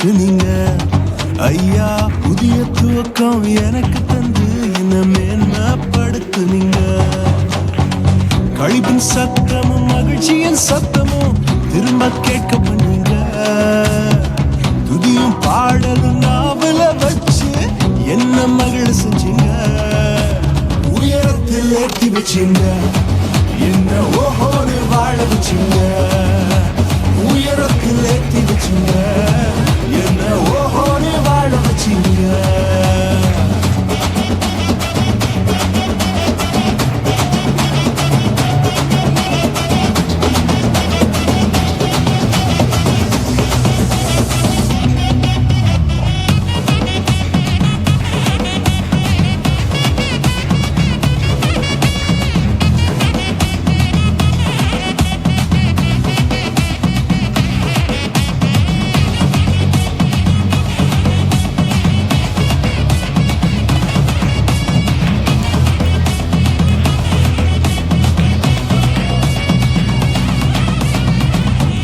காட்டுனீங்க ஐயா. புதிய துவக்கம் எனக்கு தந்து என்ன மேன்மைப்படுத்துனீங்க. கழிப்பின் சத்தமும் மகிழ்ச்சியின் சத்தமும் திரும்ப கேட்க பண்ணீங்க. துதியும் பாடலும் நாவல வச்சு என்ன மகிழ செஞ்சீங்க. உயரத்தில் ஏற்றி வச்சீங்க, என்ன ஓஹோடு வாழ வச்சீங்க. உயரத்தில் ஏற்றி வச்சீங்க, என்ன ஓஹோடு வாழ வச்சீங்க.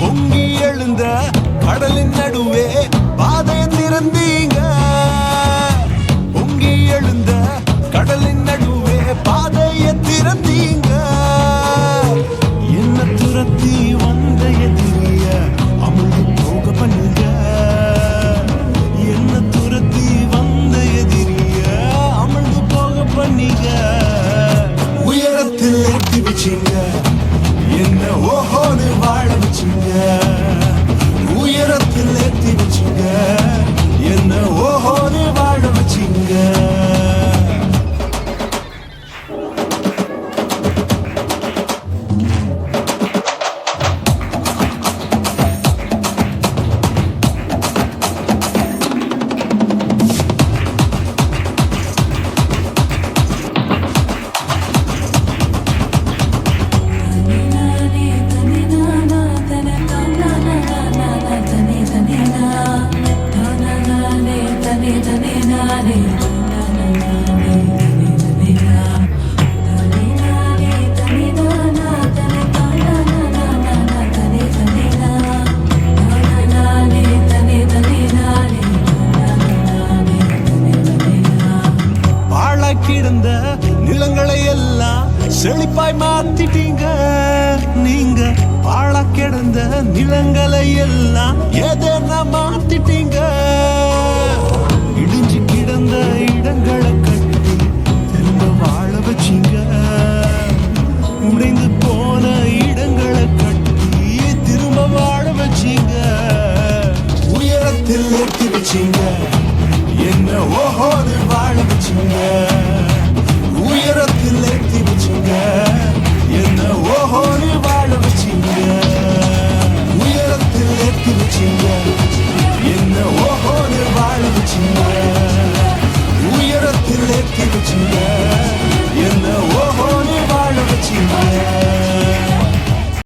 பொங்கி எழுந்த கடலின் நடுவே